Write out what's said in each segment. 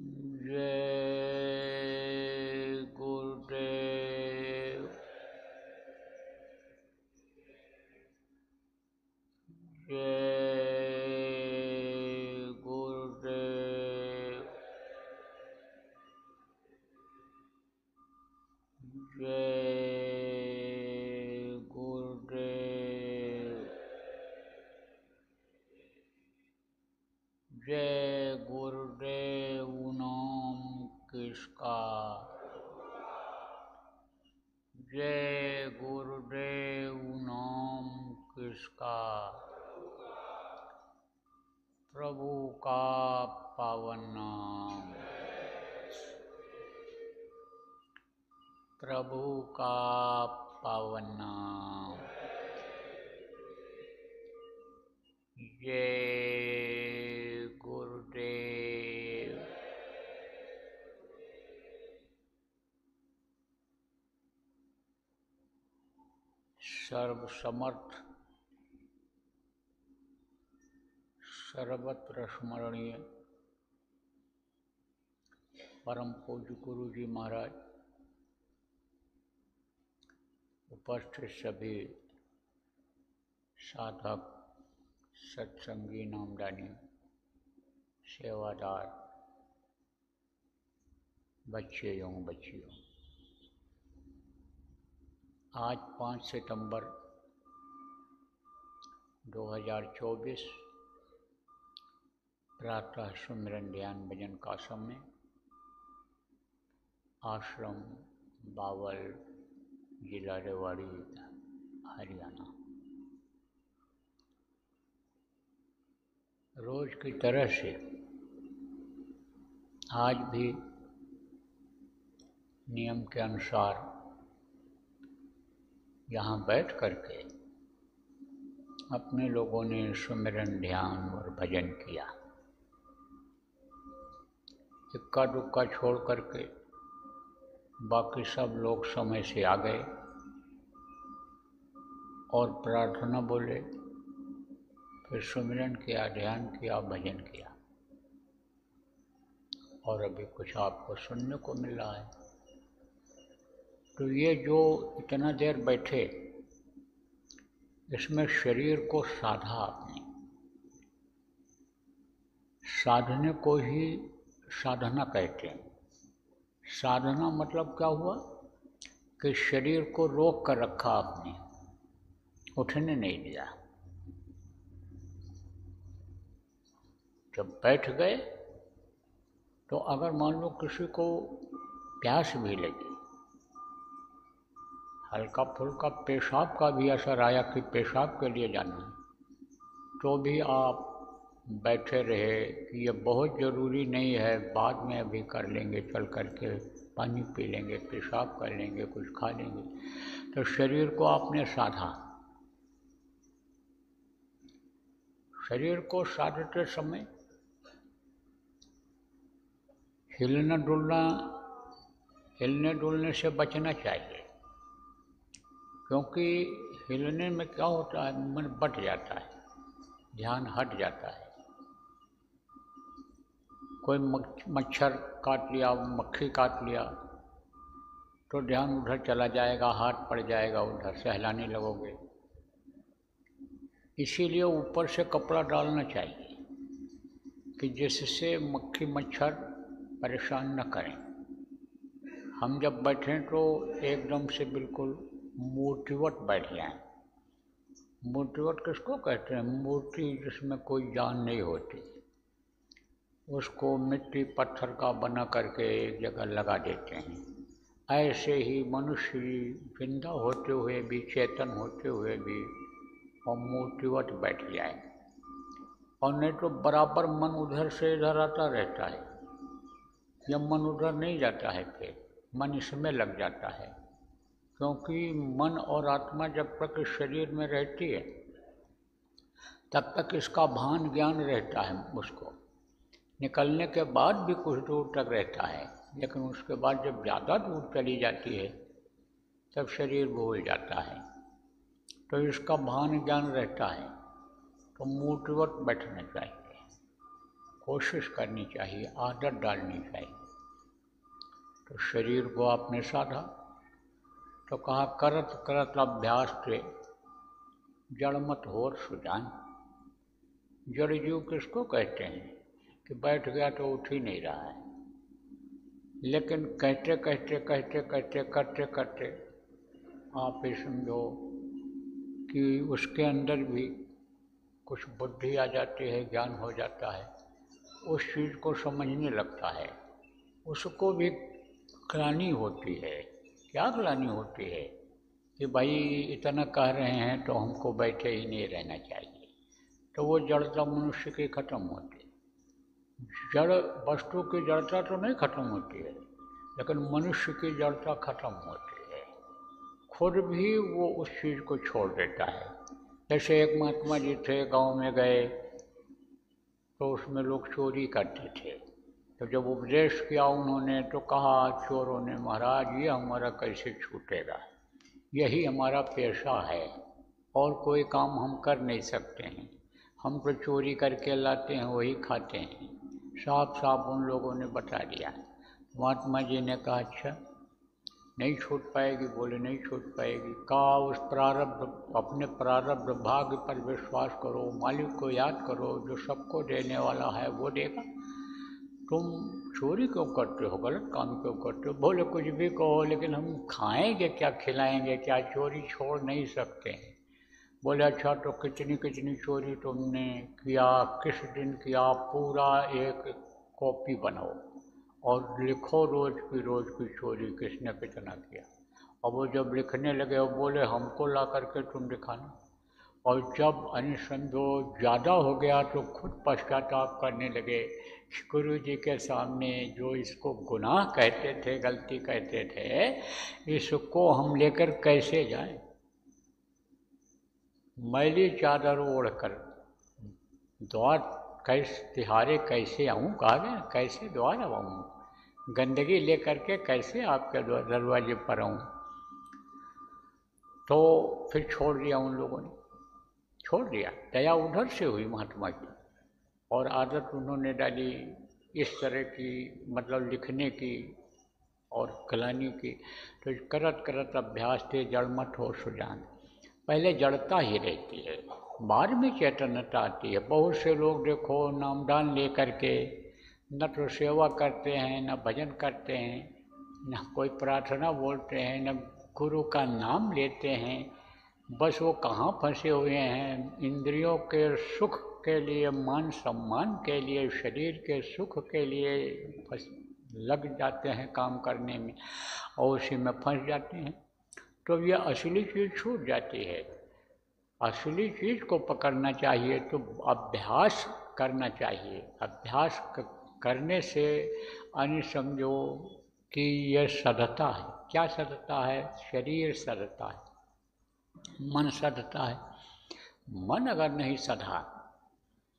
जय गुरुदेव। जय गुरुदेव। जय गुरुदेव। जय गुरुदेव नाम किसका। जय गुरुदेव नाम किसका। प्रभु का पावन नाम। प्रभु का पावन नाम। जय गुरुदेव। सर्वसमर्थ सर्वत्र स्मरणीय परम पूज्य गुरु जी महाराज, उपस्थित सभी साधक, सत्संगी, नामदानी, सेवादार, बच्चे एवं बच्चियों, आज 5 सितंबर 2024 प्रातः सुमिरन ध्यान भजन का समय। आश्रम बावल, जिला रेवाड़ी, हरियाणा। रोज की तरह से आज भी नियम के अनुसार यहाँ बैठ करके अपने लोगों ने सुमिरन ध्यान और भजन किया। इक्का दुक्का छोड़ करके बाकी सब लोग समय से आ गए और प्रार्थना बोले, फिर सुमिरन किया, ध्यान किया, भजन किया। और अभी कुछ आपको सुनने को मिल रहा है। तो ये जो इतना देर बैठे, इसमें शरीर को साधा आपने। साधने को ही साधना कहते हैं। साधना मतलब क्या हुआ कि शरीर को रोक कर रखा आपने, उठने नहीं दिया। जब बैठ गए तो अगर मान लो किसी को प्यास भी लगी, हल्का फुल्का पेशाब का भी असर आया कि पेशाब के लिए जाना है, तो भी आप बैठे रहे कि ये बहुत ज़रूरी नहीं है, बाद में अभी कर लेंगे, चल करके पानी पी लेंगे, पेशाब कर लेंगे, कुछ खा लेंगे। तो शरीर को आपने साधा। शरीर को साधते समय हिलने डुलने से बचना चाहिए, क्योंकि हिलने में क्या होता है, मन बट जाता है, ध्यान हट जाता है। कोई मच्छर काट लिया, मक्खी काट लिया, तो ध्यान उधर चला जाएगा, हाथ पड़ जाएगा, उधर सहलाने लगोगे। इसीलिए ऊपर से कपड़ा डालना चाहिए कि जिससे मक्खी मच्छर परेशान न करें। हम जब बैठें तो एकदम से बिल्कुल मूर्तिवत बैठ जाएं। मूर्तिवत किसको कहते हैं? मूर्ति जिसमें कोई जान नहीं होती, उसको मिट्टी पत्थर का बना करके एक जगह लगा देते हैं। ऐसे ही मनुष्य जिंदा होते हुए भी, चेतन होते हुए भी और मूर्तिवत बैठ जाए। और नहीं तो बराबर मन उधर से इधर आता रहता है। जब मन उधर नहीं जाता है, फिर मन इसमें लग जाता है, क्योंकि मन और आत्मा जब तक इस शरीर में रहती है तब तक इसका भान ज्ञान रहता है। उसको निकलने के बाद भी कुछ दूर तक रहता है, लेकिन उसके बाद जब ज़्यादा दूर चली जाती है तब शरीर भूल जाता है। तो इसका भान ज्ञान रहता है। तो मूर्तिवत बैठना चाहिए। कोशिश करनी चाहिए, आदत डालनी चाहिए। तो शरीर को आपने साधा, तो कहा करत करत अभ्यास से जड़ मत होर सुजान। जड़ जीव किसको कहते हैं कि बैठ गया तो उठ ही नहीं रहा है, लेकिन कहते कहते कहते कहते करते करते आप ये समझो कि उसके अंदर भी कुछ बुद्धि आ जाती है, ज्ञान हो जाता है, उस चीज़ को समझने लगता है। उसको भी ग्लानि होती है। क्या ग्लानि होती है कि भाई इतना कह रहे हैं तो हमको बैठे ही नहीं रहना चाहिए। तो वो जड़ता मनुष्य की खत्म होती है। जड़ वस्तु की जड़ता तो नहीं खत्म होती है, लेकिन मनुष्य की जड़ता खत्म होती है। खुद भी वो उस चीज़ को छोड़ देता है। जैसे एक महात्मा जी थे, गांव में गए तो उसमें लोग चोरी करते थे। तो जब उपदेश किया उन्होंने तो कहा चोरों ने, महाराज ये हमारा कैसे छूटेगा, यही हमारा पेशा है और कोई काम हम कर नहीं सकते हैं। हम तो चोरी करके लाते हैं, वही खाते हैं। साफ साफ उन लोगों ने बता दिया। महात्मा जी ने कहा अच्छा नहीं छूट पाएगी? बोले नहीं छूट पाएगी। कहा उस प्रारब्ध, अपने प्रारब्ध भाग्य पर विश्वास करो, मालिक को याद करो, जो सबको देने वाला है वो देगा। तुम चोरी क्यों करते हो, गलत काम क्यों करते हो? बोले कुछ भी कहो, लेकिन हम खाएंगे क्या, खिलाएंगे क्या, चोरी छोड़ नहीं सकते हैं। बोले अच्छा तो कितनी कितनी चोरी तुमने किया, किस दिन किया, पूरा एक कॉपी बनाओ और लिखो रोज की चोरी किसने कितना किया। और वो जब लिखने लगे वो बोले हमको ला करके तुम दिखाना। और जब अनुसंधो ज़्यादा हो गया तो खुद पश्चाताप करने लगे। गुरु जी के सामने जो इसको गुनाह कहते थे, गलती कहते थे, इसको हम लेकर कैसे जाएं? मैली चादर ओढ़कर द्वार कैसे तिहारे कैसे आऊँ, कहा गया कैसे द्वार आऊँ, गंदगी लेकर के कैसे आपके दरवाजे पर आऊँ। तो फिर छोड़ दिया उन लोगों ने, छोड़ दिया। दया उधर से हुई महात्मा की, और आदत उन्होंने डाली इस तरह की, मतलब लिखने की और ग्लानि की। तो करत करत अभ्यास थे जड़ मत हो सुजान। पहले जड़ता ही रहती है, बाद में चैतन्यता आती है। बहुत से लोग देखो नामदान ले करके न तो सेवा करते हैं, न भजन करते हैं, न कोई प्रार्थना बोलते हैं, न गुरु का नाम लेते हैं। बस वो कहाँ फंसे हुए हैं, इंद्रियों के सुख के लिए, मान सम्मान के लिए, शरीर के सुख के लिए लग जाते हैं काम करने में, और उसी में फंस जाते हैं। तो ये असली चीज़ छूट जाती है। असली चीज़ को पकड़ना चाहिए तो अभ्यास करना चाहिए। अभ्यास करने से अन्य समझो कि यह सधता है। क्या सधता है? शरीर सधता है, मन सधता है। मन अगर नहीं सधा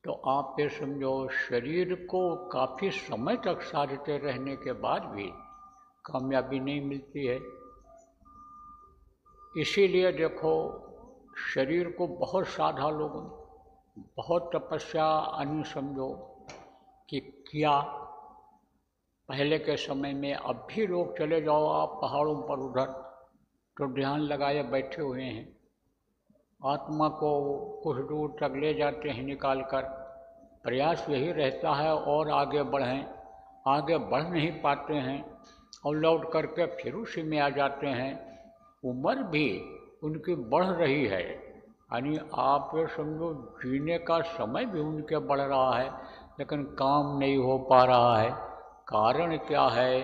तो आप ये समझो शरीर को काफ़ी समय तक साधते रहने के बाद भी कामयाबी नहीं मिलती है। इसीलिए देखो शरीर को बहुत साधा लोगों ने, बहुत तपस्या अन्य समझो कि किया पहले के समय में। अब भी लोग चले जाओ आप पहाड़ों पर उधर तो ध्यान लगाए बैठे हुए हैं, आत्मा को कुछ दूर तक ले जाते हैं निकाल कर। प्रयास यही रहता है और आगे बढ़ें, आगे बढ़ नहीं पाते हैं और लौट करके फिर उसी में आ जाते हैं। उम्र भी उनकी बढ़ रही है, यानी आप ये समझो जीने का समय भी उनके बढ़ रहा है, लेकिन काम नहीं हो पा रहा है। कारण क्या है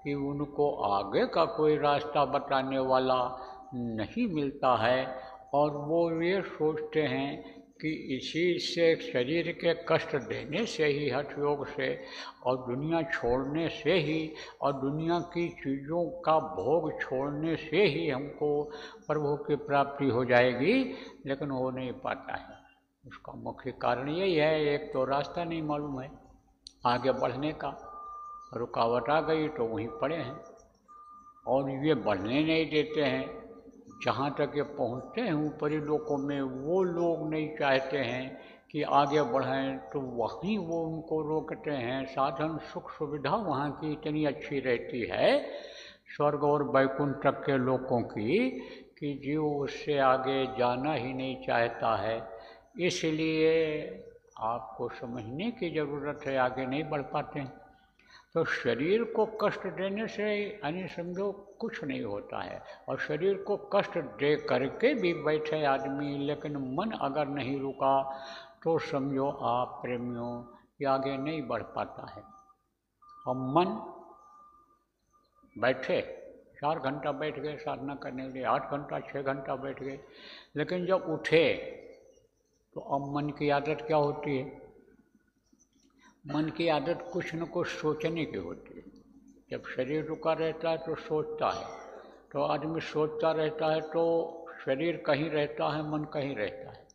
कि उनको आगे का कोई रास्ता बताने वाला नहीं मिलता है, और वो ये सोचते हैं कि इसी से शरीर के कष्ट देने से ही, हठ योग से और दुनिया छोड़ने से ही और दुनिया की चीज़ों का भोग छोड़ने से ही हमको प्रभु की प्राप्ति हो जाएगी, लेकिन हो नहीं पाता है। उसका मुख्य कारण यही है, एक तो रास्ता नहीं मालूम है आगे बढ़ने का, रुकावट आ गई तो वहीं पड़े हैं, और ये बढ़ने नहीं देते हैं। जहाँ तक ये पहुँचते हैं ऊपरी लोकों में, वो लोग नहीं चाहते हैं कि आगे बढ़ें तो वहीं वो उनको रोकते हैं। साधन सुख सुविधा वहाँ की इतनी अच्छी रहती है स्वर्ग और वैकुंठ तक के लोगों की कि जीव उससे आगे जाना ही नहीं चाहता है। इसलिए आपको समझने की ज़रूरत है, आगे नहीं बढ़ पाते हैं। तो शरीर को कष्ट देने से यानी समझो कुछ नहीं होता है, और शरीर को कष्ट दे करके भी बैठे आदमी लेकिन मन अगर नहीं रुका तो समझो आप प्रेमियों कि आगे नहीं बढ़ पाता है। और मन बैठे 4 घंटा बैठ गए साधना करने के लिए, 8 घंटा 6 घंटा बैठ गए, लेकिन जब उठे तो अब मन की आदत क्या होती है? मन की आदत कुछ न कुछ सोचने की होती है। जब शरीर रुका रहता है तो सोचता है, तो आदमी सोचता रहता है तो शरीर कहीं रहता है, मन कहीं रहता है,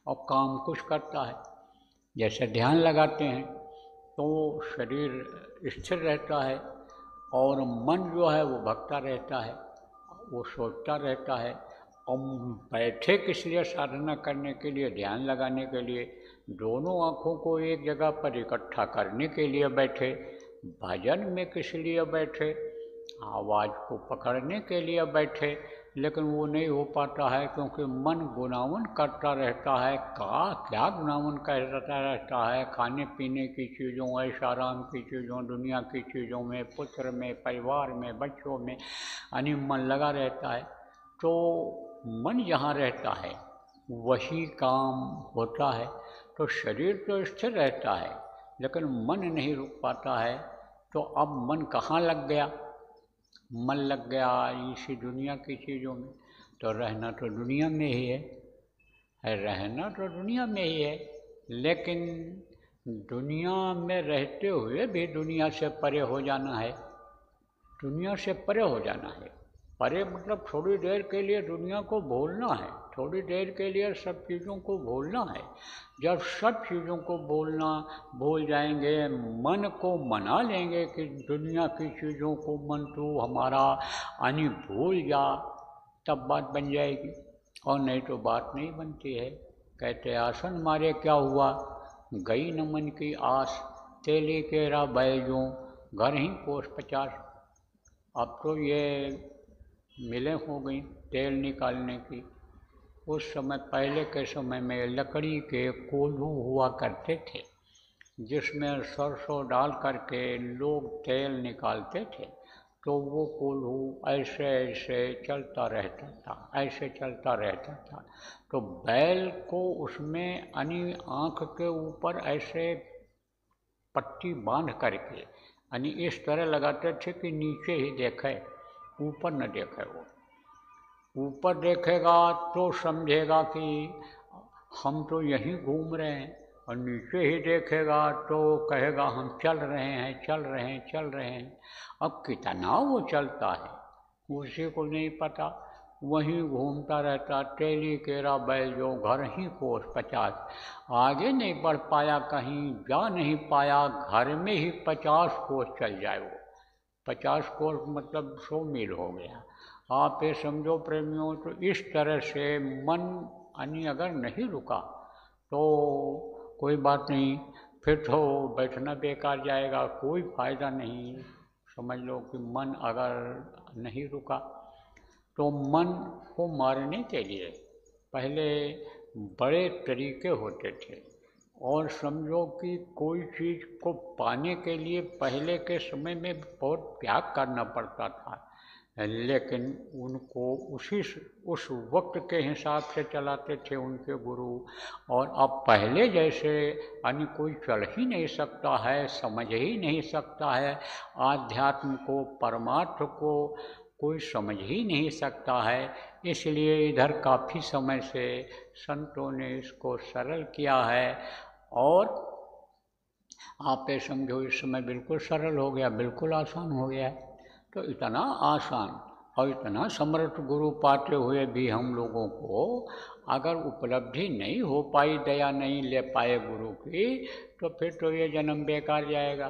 और काम कुछ करता है। जैसे ध्यान लगाते हैं तो शरीर स्थिर रहता है और मन जो है वो भगता रहता है, वो सोचता रहता है। और बैठे किस लिए? साधना करने के लिए, ध्यान लगाने के लिए, दोनों आँखों को एक जगह पर इकट्ठा करने के लिए बैठे। भजन में किस लिए बैठे? आवाज़ को पकड़ने के लिए बैठे, लेकिन वो नहीं हो पाता है क्योंकि मन गुनावन करता रहता है। क्या गुनावन करता रहता है? खाने पीने की चीज़ों, ऐश आराम की चीज़ों, दुनिया की चीज़ों में, पुत्र में, परिवार में, बच्चों में यानी मन लगा रहता है। तो मन जहाँ रहता है वही काम होता है। तो शरीर तो स्थिर रहता है लेकिन मन नहीं रुक पाता है। तो अब मन कहाँ लग गया? मन लग गया इसी दुनिया की चीज़ों में। तो रहना तो दुनिया में ही है, रहना तो दुनिया में ही है, लेकिन दुनिया में रहते हुए भी दुनिया से परे हो जाना है। दुनिया से परे हो जाना है। परे मतलब थोड़ी देर के लिए दुनिया को भूलना है, थोड़ी देर के लिए सब चीज़ों को भूलना है। जब सब चीज़ों को भूल जाएंगे, मन को मना लेंगे कि दुनिया की चीज़ों को मन तू हमारा यानी भूल जा, तब बात बन जाएगी, और नहीं तो बात नहीं बनती है। कहते आसन मारे क्या हुआ, गई न मन की आस, तेली केरा बैजों घर ही कोस 50। अब तो ये मिलें हो गई तेल निकालने की। उस समय पहले के समय में लकड़ी के कोल्हू हुआ करते थे जिसमें सरसों डाल करके लोग तेल निकालते थे। तो वो कोल्हू ऐसे ऐसे चलता रहता था, ऐसे चलता रहता था। तो बैल को उसमें यानी आँख के ऊपर ऐसे पट्टी बांध करके यानी इस तरह लगाते थे कि नीचे ही देखे, ऊपर न देखे। वो ऊपर देखेगा तो समझेगा कि हम तो यहीं घूम रहे हैं, और नीचे ही देखेगा तो कहेगा हम चल रहे हैं, चल रहे हैं, चल रहे हैं। अब कितना वो चलता है उसी को नहीं पता, वहीं घूमता रहता। तेली केरा बैल जो घर ही कोस 50। आगे नहीं बढ़ पाया, कहीं जा नहीं पाया, घर में ही 50 कोस चल जाए। वो 50 कोस मतलब 100 मील हो गया। आप ये समझो प्रेमियों, तो इस तरह से मन यानी अगर नहीं रुका तो कोई बात नहीं, फिर तो बैठना बेकार जाएगा, कोई फायदा नहीं। समझ लो कि मन अगर नहीं रुका तो मन को मारने के लिए पहले बड़े तरीके होते थे। और समझो कि कोई चीज़ को पाने के लिए पहले के समय में बहुत त्याग करना पड़ता था, लेकिन उनको उस वक्त के हिसाब से चलाते थे उनके गुरु। और अब पहले जैसे यानी कोई चल ही नहीं सकता है, समझ ही नहीं सकता है, आध्यात्म को, परमार्थ को कोई समझ ही नहीं सकता है। इसलिए इधर काफ़ी समय से संतों ने इसको सरल किया है। और आप ये समझो इस समय बिल्कुल सरल हो गया, बिल्कुल आसान हो गया है। तो इतना आसान और इतना समर्थ गुरु पाते हुए भी हम लोगों को अगर उपलब्धि नहीं हो पाई, दया नहीं ले पाए गुरु की, तो फिर तो ये जन्म बेकार जाएगा,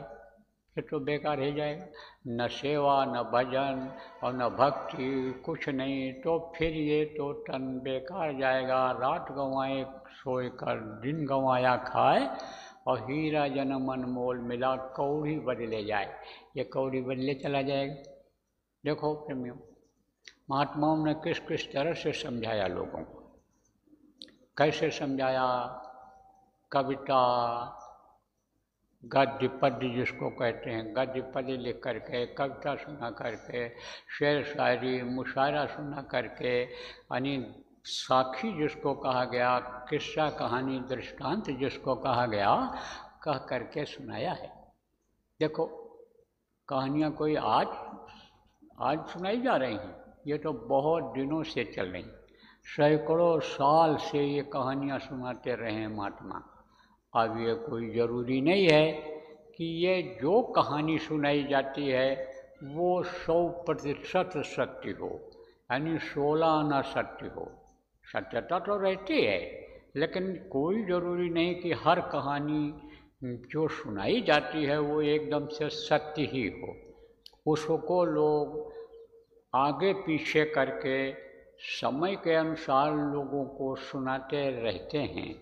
फिर तो बेकार ही जाएगा। न सेवा, न भजन और न भक्ति, कुछ नहीं, तो फिर ये तो तन बेकार जाएगा। रात गंवाए सोए कर दिन गंवाया खाए, और हीरा जन्म अनमोल मिला कौड़ी बदले जाए। ये कौड़ी बदले चला जाएगा। देखो प्रेमियों, महात्माओं ने किस किस तरह से समझाया लोगों को, कैसे समझाया। कविता, गद्य पद्य जिसको कहते हैं, गद्य पद्य लिख करके, कविता सुना करके, शेर शायरी मुशायरा सुना करके, यानी साखी जिसको कहा गया, किस्सा कहानी दृष्टांत जिसको कहा गया, कह करके सुनाया है। देखो कहानियाँ कोई आज सुनाई जा रही हैं, ये तो बहुत दिनों से चल रही, सैकड़ों साल से ये कहानियाँ सुनाते रहे हैं महात्मा। अब ये कोई ज़रूरी नहीं है कि ये जो कहानी सुनाई जाती है वो 100% सत्य हो, यानी 16 आना सत्य हो। सत्यता तो रहती है, लेकिन कोई ज़रूरी नहीं कि हर कहानी जो सुनाई जाती है वो एकदम से सत्य ही हो। उसको लोग आगे पीछे करके समय के अनुसार लोगों को सुनाते रहते हैं,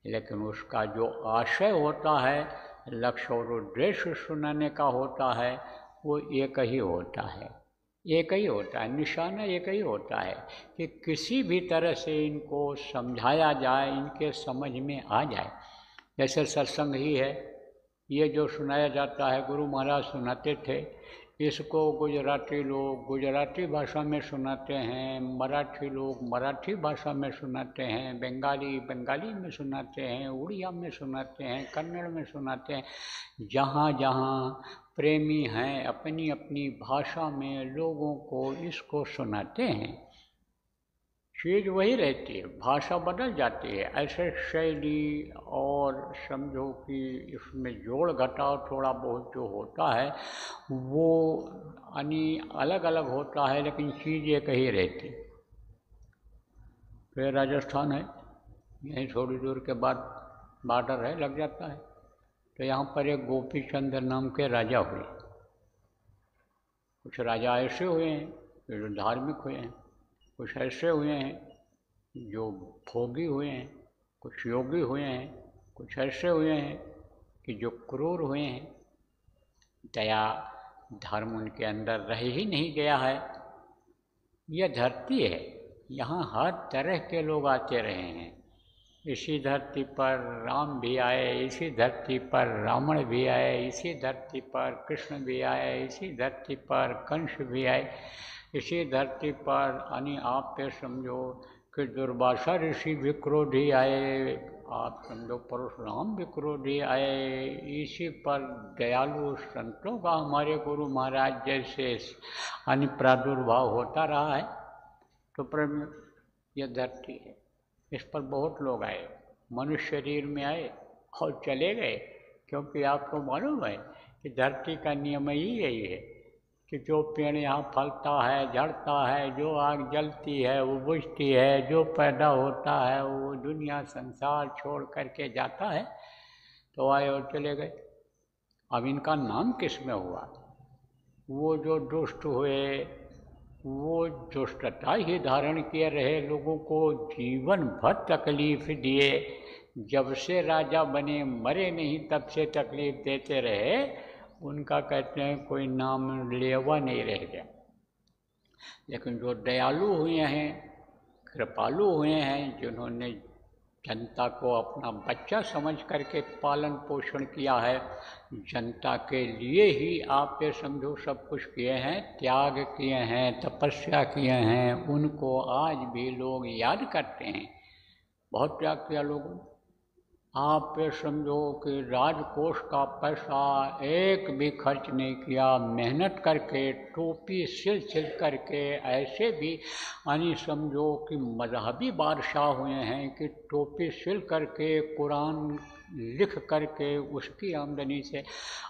लेकिन उसका जो आशय होता है, लक्ष्य और उद्देश्य सुनाने का होता है, वो एक ही होता है, एक ही होता है, निशाना एक ही होता है कि किसी भी तरह से इनको समझाया जाए, इनके समझ में आ जाए। जैसे सत्संग ही है, ये जो सुनाया जाता है, गुरु महाराज सुनाते थे, इसको गुजराती लोग गुजराती भाषा में सुनाते हैं, मराठी लोग मराठी भाषा में सुनाते हैं, बंगाली बंगाली में सुनाते हैं, उड़िया में सुनाते हैं, कन्नड़ में सुनाते हैं। जहाँ जहाँ प्रेमी हैं अपनी अपनी भाषा में लोगों को इसको सुनाते हैं। चीज़ वही रहती है, भाषा बदल जाती है। ऐसे शैली और समझो कि इसमें जोड़ घटाव थोड़ा बहुत जो होता है वो यानी अलग अलग होता है, लेकिन चीज़ एक ही रहती। फिर राजस्थान है, यहीं थोड़ी दूर के बाद बॉर्डर है, लग जाता है। तो यहाँ पर एक गोपी चंद्र नाम के राजा हुए। कुछ राजा ऐसे हुए हैं जो धार्मिक हुए हैं, कुछ ऐसे हुए हैं जो भोगी हुए हैं, कुछ योगी हुए हैं, कुछ ऐसे हुए हैं कि जो क्रूर हुए हैं। दया धर्म उनके अंदर रह ही नहीं गया है। यह धरती है, यहाँ हर तरह के लोग आते रहे हैं। इसी धरती पर राम भी आए, इसी धरती पर रावण भी आए, इसी धरती पर कृष्ण भी आए, इसी धरती पर कंस भी आए, इसी धरती पर यानी आप पे समझो कि दुर्वासा ऋषि विक्रोधी आए, आप समझो परशुराम विक्रोधी आए, इसी पर दयालु संतों का हमारे गुरु महाराज जैसे यानी प्रादुर्भाव होता रहा है। तो प्रेम यह धरती है, इस पर बहुत लोग आए, मनुष्य शरीर में आए और चले गए। क्योंकि आपको मालूम है कि धरती का नियम ही यही है कि जो पेड़ यहाँ फलता है, झड़ता है, जो आग जलती है वो बुझती है, जो पैदा होता है वो दुनिया संसार छोड़ करके जाता है। तो आए और चले गए। अब इनका नाम किस में हुआ? वो जो दुष्ट हुए वो दुष्टता ही धारण किए रहे, लोगों को जीवन भर तकलीफ दिए। जब से राजा बने मरे नहीं तब से तकलीफ देते रहे, उनका कहते हैं कोई नाम लेवा नहीं रह गया। लेकिन जो दयालु हुए हैं, कृपालु हुए हैं, जिन्होंने जनता को अपना बच्चा समझ करके पालन पोषण किया है, जनता के लिए ही आप ये समझो सब कुछ किए हैं, त्याग किए हैं, तपस्या किए हैं, उनको आज भी लोग याद करते हैं। बहुत त्याग किया लोगों ने। आप ये समझो कि राजकोष का पैसा एक भी खर्च नहीं किया, मेहनत करके टोपी सिल करके, ऐसे भी यानी समझो कि मजहबी बादशाह हुए हैं कि टोपी सिल करके कुरान लिख करके उसकी आमदनी से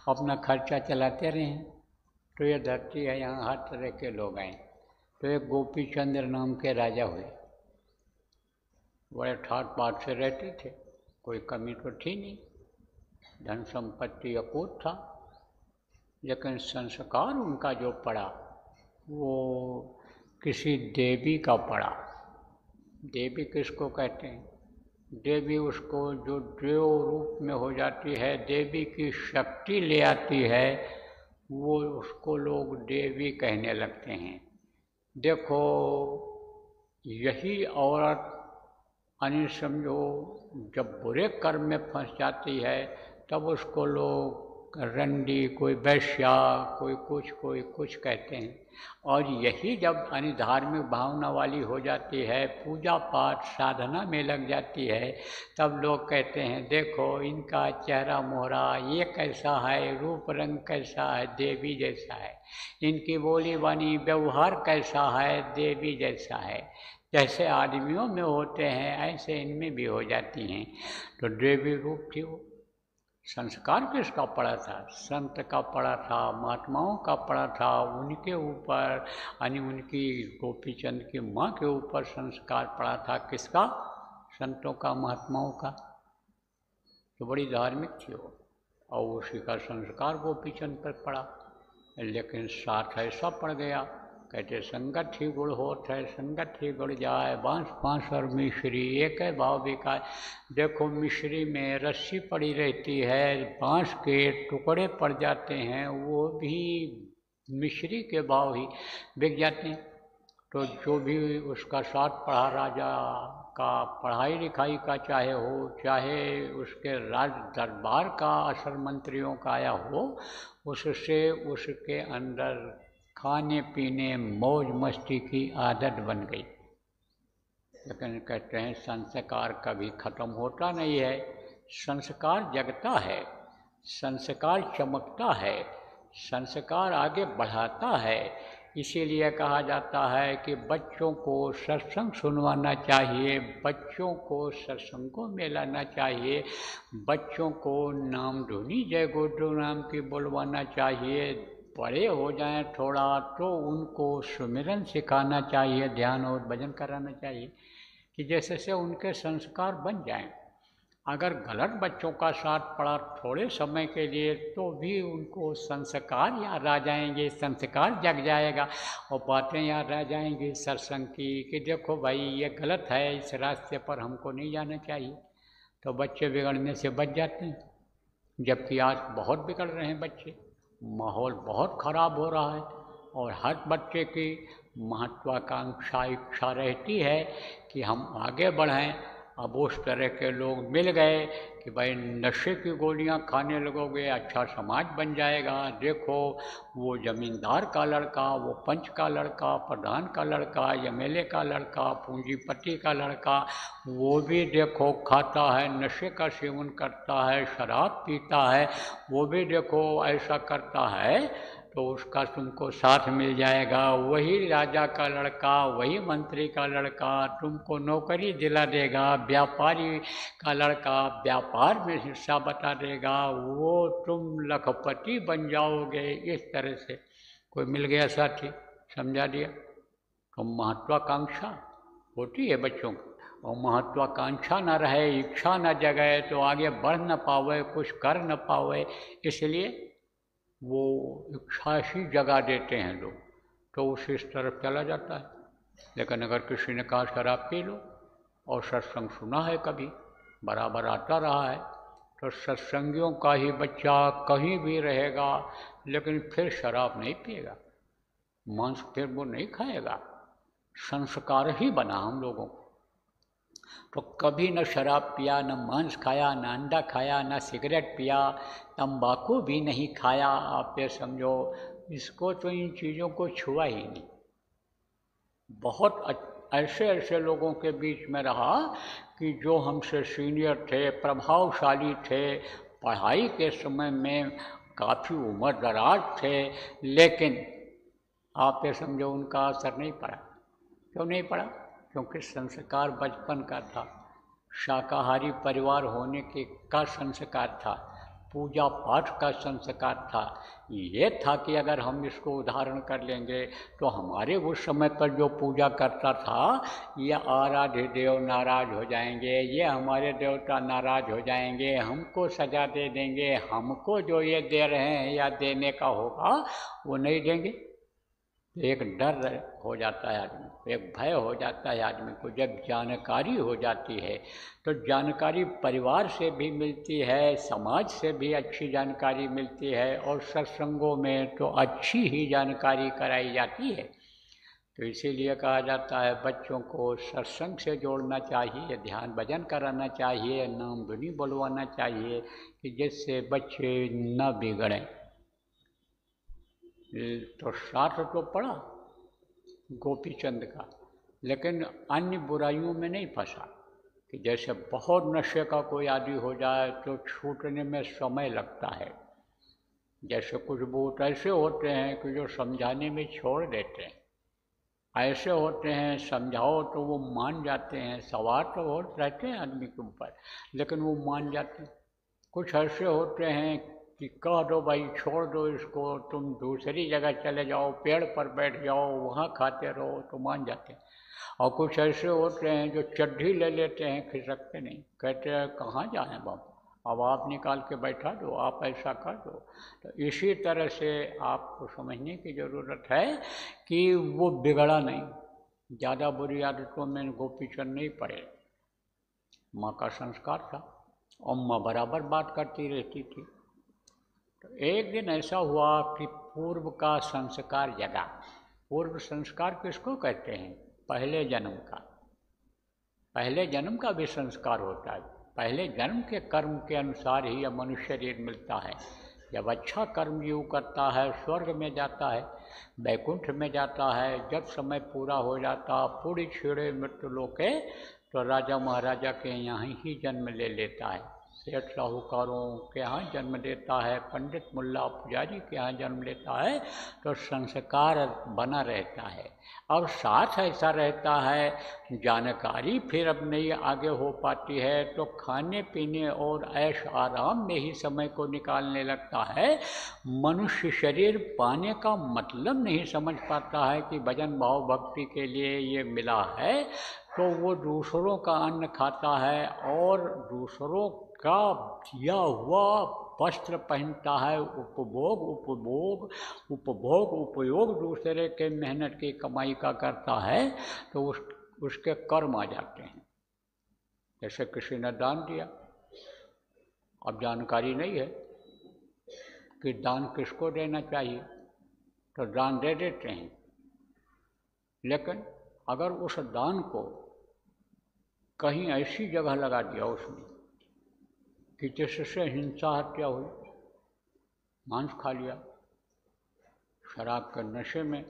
अपना खर्चा चलाते रहे हैं। तो ये धरती है, यहाँ हर तरह के लोग आए। तो एक गोपी चंद्र नाम के राजा हुए, बड़े ठाट बाट से रहते थे, कोई कमी तो थी नहीं, धन संपत्ति अकूत था। लेकिन संस्कार उनका जो पड़ा वो किसी देवी का पड़ा। देवी किसको कहते हैं? देवी उसको जो देव रूप में हो जाती है, देवी की शक्ति ले आती है, वो उसको लोग देवी कहने लगते हैं। देखो यही औरत समझो जब बुरे कर्म में फंस जाती है तब उसको लोग रंडी, कोई वैश्या, कोई कुछ कहते हैं। और यही जब धार्मिक भावना वाली हो जाती है, पूजा पाठ साधना में लग जाती है, तब लोग कहते हैं देखो इनका चेहरा मोहरा ये कैसा है, रूप रंग कैसा है, देवी जैसा है, इनकी बोली बानी व्यवहार कैसा है, देवी जैसा है। जैसे आदमियों में होते हैं ऐसे इनमें भी हो जाती हैं। तो देवी रूप थी वो। संस्कार किसका पड़ा था? संत का पड़ा था, महात्माओं का पड़ा था, उनके ऊपर यानी उनकी गोपीचंद की माँ के ऊपर संस्कार पड़ा था। किसका? संतों का, महात्माओं का। तो बड़ी धार्मिक थी वो, और उसी का संस्कार गोपीचंद पर पड़ा। लेकिन साथ ऐसा पड़ गया, कहते संगत ही गुड़ होत है, संगत ही गुड़ जाए, बांस बांस और मिश्री एक है भाव बिकाए। देखो मिश्री में रस्सी पड़ी रहती है, बांस के टुकड़े पड़ जाते हैं, वो भी मिश्री के भाव ही बिक जाते हैं। तो जो भी उसका साथ पढ़ा राजा का पढ़ाई लिखाई का चाहे हो, चाहे उसके राज दरबार का असर मंत्रियों का आया हो, उससे उसके अंदर खाने पीने मौज मस्ती की आदत बन गई। लेकिन कहते हैं संस्कार कभी ख़त्म होता नहीं है, संस्कार जगता है, संस्कार चमकता है, संस्कार आगे बढ़ाता है। इसीलिए कहा जाता है कि बच्चों को सत्संग सुनवाना चाहिए, बच्चों को सत्संगों में लाना चाहिए, बच्चों को नाम धुनी जय गुरु नाम की बुलवाना चाहिए। बड़े हो जाएं थोड़ा तो उनको सुमिरन सिखाना चाहिए, ध्यान और भजन कराना चाहिए, कि जैसे से उनके संस्कार बन जाएं। अगर गलत बच्चों का साथ पड़ा थोड़े समय के लिए तो भी उनको संस्कार याद आ जाएंगे, संस्कार जग जाएगा और बातें याद आ जाएंगी सत्संग की, कि देखो भाई ये गलत है, इस रास्ते पर हमको नहीं जाना चाहिए। तो बच्चे बिगड़ने से बच जाते हैं। जबकि आज बहुत बिगड़ रहे हैं बच्चे, माहौल बहुत ख़राब हो रहा है, और हर बच्चे की महत्वाकांक्षा इच्छा रहती है कि हम आगे बढ़ें। अब उस तरह के लोग मिल गए कि भाई नशे की गोलियां खाने लगोगे अच्छा समाज बन जाएगा। देखो वो ज़मींदार का लड़का, वो पंच का लड़का, प्रधान का लड़का, एमएलए का लड़का, पूंजीपति का लड़का, वो भी देखो खाता है, नशे का सेवन करता है, शराब पीता है, वो भी देखो ऐसा करता है, तो उसका तुमको साथ मिल जाएगा। वही राजा का लड़का, वही मंत्री का लड़का तुमको नौकरी दिला देगा, व्यापारी का लड़का व्यापार में हिस्सा बता देगा, वो तुम लखपति बन जाओगे। इस तरह से कोई मिल गया साथी, समझा दिया। तो महत्वाकांक्षा होती है बच्चों को, और महत्वाकांक्षा न रहे, इच्छा न जगे तो आगे बढ़ न पावे, कुछ कर न पावे। इसलिए वो इच्छा ही जगा देते हैं लोग, तो उस इस तरफ चला जाता है। लेकिन अगर किसी ने कहा शराब पी लो, और सत्संग सुना है कभी, बराबर आता रहा है, तो सत्संगियों का ही बच्चा कहीं भी रहेगा, लेकिन फिर शराब नहीं पिएगा, मांस फिर वो नहीं खाएगा। संस्कार ही बना हम लोगों को। तो कभी न शराब पिया, न मांस खाया, न अंडा खाया, न सिगरेट पिया, तंबाकू भी नहीं खाया। आप ये समझो, इसको तो इन चीज़ों को छुआ ही नहीं। बहुत ऐसे ऐसे लोगों के बीच में रहा कि जो हमसे सीनियर थे, प्रभावशाली थे, पढ़ाई के समय में काफ़ी उम्र दराज थे, लेकिन आप ये समझो उनका असर नहीं पड़ा। क्यों नहीं पड़ा? क्योंकि संस्कार बचपन का था, शाकाहारी परिवार होने के का संस्कार था, पूजा पाठ का संस्कार था। ये था कि अगर हम इसको उदाहरण कर लेंगे तो हमारे उस समय पर जो पूजा करता था, ये आराध्य देव नाराज हो जाएंगे, ये हमारे देवता नाराज हो जाएंगे, हमको सजा दे देंगे, हमको जो ये दे रहे हैं या देने का होगा वो नहीं देंगे। एक डर हो जाता है आदमी को, एक भय हो जाता है आदमी को। जब जानकारी हो जाती है तो जानकारी परिवार से भी मिलती है, समाज से भी अच्छी जानकारी मिलती है, और सत्संगों में तो अच्छी ही जानकारी कराई जाती है। तो इसीलिए कहा जाता है बच्चों को सत्संग से जोड़ना चाहिए, ध्यान भजन कराना चाहिए, नाम धुनी बुलवाना चाहिए, कि जिससे बच्चे न बिगड़ें। तो शास्त्र तो पढ़ा गोपी चंद का, लेकिन अन्य बुराइयों में नहीं फंसा। कि जैसे बहुत नशे का कोई आदि हो जाए तो छूटने में समय लगता है। जैसे कुछ बूट ऐसे होते हैं कि जो समझाने में छोड़ देते हैं, ऐसे होते हैं समझाओ तो वो मान जाते हैं, सवार तो बहुत रहते हैं आदमी के ऊपर, लेकिन वो मान जाते हैं। कुछ ऐसे होते हैं कि कह दो भाई छोड़ दो इसको, तुम दूसरी जगह चले जाओ, पेड़ पर बैठ जाओ, वहाँ खाते रहो, तो मान जाते हैं। और कुछ ऐसे होते हैं जो चड्ढी ले लेते हैं, खिसकते नहीं, कहते हैं कहाँ जाए बाबू, अब आप निकाल के बैठा दो, आप ऐसा कर दो। तो इसी तरह से आपको समझने की ज़रूरत है कि वो बिगड़ा नहीं, ज़्यादा बुरी आदतों में गोपीचंद नहीं पड़े। माँ का संस्कार था और माँ बराबर बात करती रहती थी। तो एक दिन ऐसा हुआ कि पूर्व का संस्कार जगा। पूर्व संस्कार किसको कहते हैं? पहले जन्म का। पहले जन्म का भी संस्कार होता है। पहले जन्म के कर्म के अनुसार ही यह मनुष्य शरीर मिलता है। जब अच्छा कर्म जीव करता है स्वर्ग में जाता है, वैकुंठ में जाता है। जब समय पूरा हो जाता पूरी छेड़े मृत्यु लोके, तो राजा महाराजा के यहाँ ही जन्म ले लेता है, सेठ साहूकारों के यहाँ जन्म लेता है, पंडित मुल्ला पुजारी के यहाँ जन्म लेता है। तो संस्कार बना रहता है। और साथ ऐसा रहता है जानकारी फिर अब नहीं आगे हो पाती है, तो खाने पीने और ऐश आराम में ही समय को निकालने लगता है। मनुष्य शरीर पाने का मतलब नहीं समझ पाता है कि भजन भाव भक्ति के लिए ये मिला है, तो वो दूसरों का अन्न खाता है और दूसरों का दिया हुआ वस्त्र पहनता है। उपभोग उपभोग उपभोग उपयोग दूसरे के मेहनत की कमाई का करता है, तो उसके कर्म आ जाते हैं। जैसे किसी ने दान दिया, अब जानकारी नहीं है कि दान किसको देना चाहिए, तो दान दे देते हैं। लेकिन अगर उस दान को कहीं ऐसी जगह लगा दिया उसने कि जिससे हिंसा हत्या हुई, मांस खा लिया, शराब के नशे में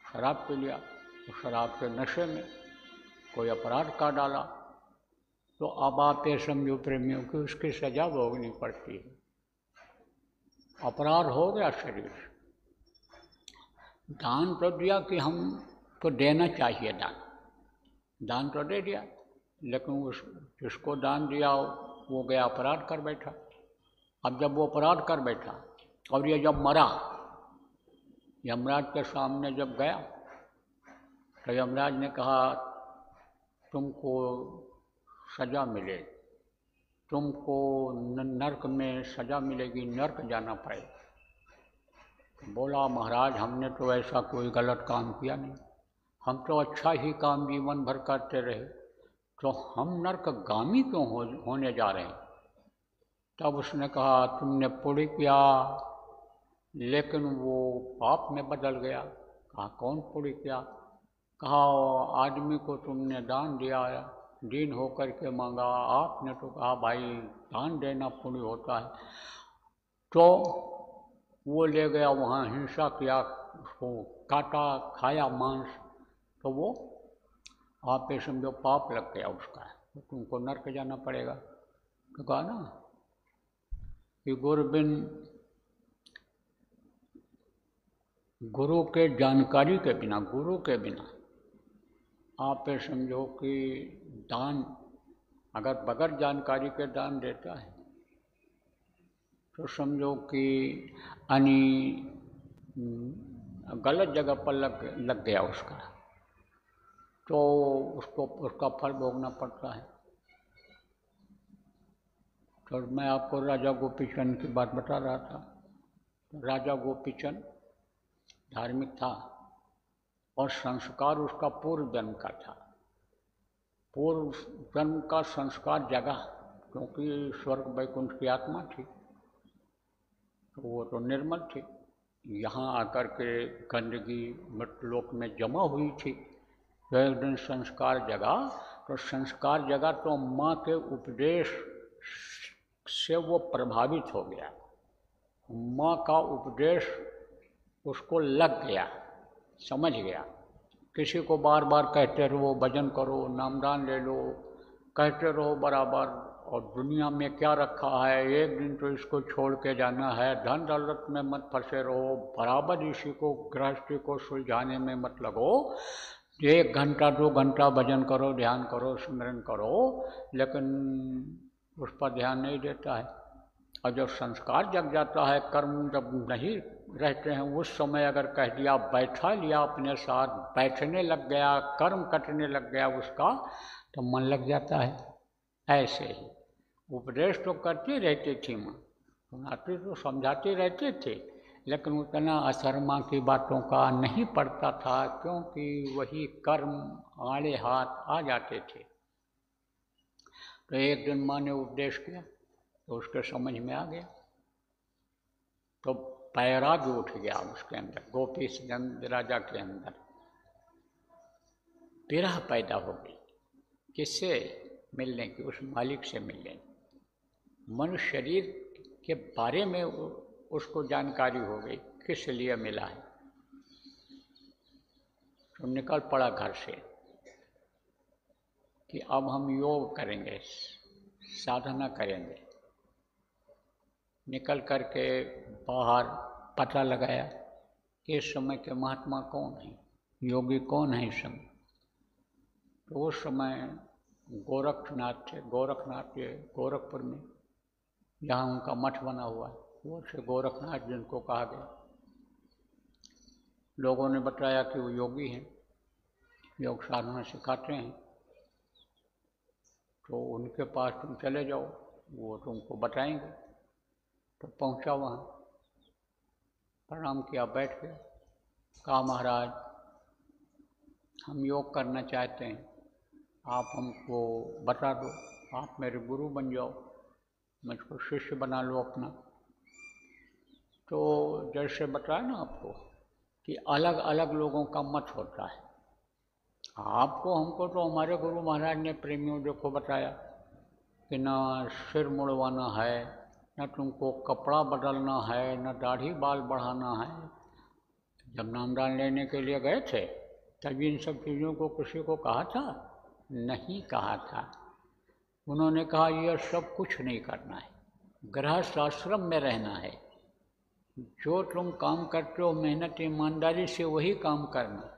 शराब पी लिया, तो शराब के नशे में कोई अपराध कर डाला, तो अब आप ये समझो प्रेमियों की उसकी सजा भोगनी पड़ती है। अपराध हो गया शरीर। दान तो दिया कि हमको देना चाहिए, दान तो दे दिया, लेकिन उस जिसको दान दिया वो गया अपराध कर बैठा। अब जब वो अपराध कर बैठा और ये जब मरा, यमराज के सामने जब गया, तो यमराज ने कहा तुमको सजा मिले, तुमको नरक में सजा मिलेगी, नरक जाना पड़ेगा। बोला महाराज हमने तो ऐसा कोई गलत काम किया नहीं, हम तो अच्छा ही काम जीवन भर करते रहे, तो हम नरकगामी क्यों होने जा रहे हैं? तब उसने कहा तुमने पुण्य किया लेकिन वो पाप में बदल गया। कहा कौन पुण्य किया? कहा आदमी को तुमने दान दिया, दीन होकर के मांगा, आपने तो कहा भाई दान देना पुण्य होता है, तो वो ले गया वहाँ हिंसा किया, उसको काटा, खाया मांस, तो वो आप ये समझो पाप लग गया उसका, तो तुमको नरक जाना पड़ेगा। तो कहा ना कि गुरु के जानकारी के बिना, गुरु के बिना आप ये समझो कि दान अगर बगैर जानकारी के दान देता है तो समझो कि गलत जगह पर लग गया उसका, तो उसको उसका फल भोगना पड़ता है। तो मैं आपको राजा गोपीचंद की बात बता रहा था। राजा गोपीचंद धार्मिक था, और संस्कार उसका पूर्व जन्म का था। पूर्व जन्म का संस्कार जगा, क्योंकि स्वर्ग वैकुंठ की आत्मा थी तो वो तो निर्मल थी। यहाँ आकर के गंदगी मृतलोक में जमा हुई थी, तो एक दिन संस्कार जगा। तो संस्कार जगा तो माँ के उपदेश से वो प्रभावित हो गया। माँ का उपदेश उसको लग गया, समझ गया। किसी को बार बार कहते रहो भजन करो, नामदान ले लो, कहते रहो बराबर, और दुनिया में क्या रखा है, एक दिन तो इसको छोड़ के जाना है, धन दौलत में मत फंसे रहो, बराबर इसी को गृहस्थी को सुलझाने में मत लगो। 1 घंटा 2 घंटा भजन करो, ध्यान करो, स्मरण करो, लेकिन उस पर ध्यान नहीं देता है। और जब संस्कार जग जाता है, कर्म जब नहीं रहते हैं, उस समय अगर कह दिया, बैठा लिया अपने साथ, बैठने लग गया, कर्म कटने लग गया उसका, तो मन लग जाता है। ऐसे ही उपदेश तो करते रहते थे माँ, सुनाते तो समझाते रहते थे, लेकिन उतना असर माँ की बातों का नहीं पड़ता था, क्योंकि वही कर्म आड़े हाथ आ जाते थे। तो एक दिन माँ ने उपदेश किया तो उसके समझ में आ गया, तो बैराग्य उठ गया उसके अंदर, गोपी राजा के अंदर विरह पैदा हो गई। किससे मिलने की? उस मालिक से मिलने की। मनुष्य शरीर के बारे में उसको जानकारी हो गई, किस लिए मिला है। तो निकल पड़ा घर से कि अब हम योग करेंगे, साधना करेंगे। निकल करके बाहर पता लगाया कि इस समय के महात्मा कौन हैं, योगी कौन है इस समय। तो उस समय गोरखनाथ थे, गोरखनाथ के गोरखपुर में जहाँ उनका मठ बना हुआ है, वो से गोरखनाथ जिनको कहा गया। लोगों ने बताया कि वो योगी हैं, योग साधना सिखाते हैं, तो उनके पास तुम चले जाओ, वो तुमको बताएंगे। तो पहुंचा वहाँ, प्रणाम किया, बैठ गया, कहा महाराज हम योग करना चाहते हैं, आप हमको बता दो, आप मेरे गुरु बन जाओ, मुझको शिष्य बना लो अपना। तो जैसे बताया ना आपको कि अलग अलग लोगों का मत होता है। आपको हमको तो हमारे गुरु महाराज ने प्रेमियों देखो बताया कि ना सिर मुड़वाना है, न तुमको कपड़ा बदलना है, न दाढ़ी बाल बढ़ाना है। जब नामदान लेने के लिए गए थे तभी इन सब चीज़ों को किसी को कहा था? नहीं कहा था। उन्होंने कहा यह सब कुछ नहीं करना है, गृहस्थ आश्रम में रहना है, जो तुम काम करते हो मेहनत ईमानदारी से वही काम करना,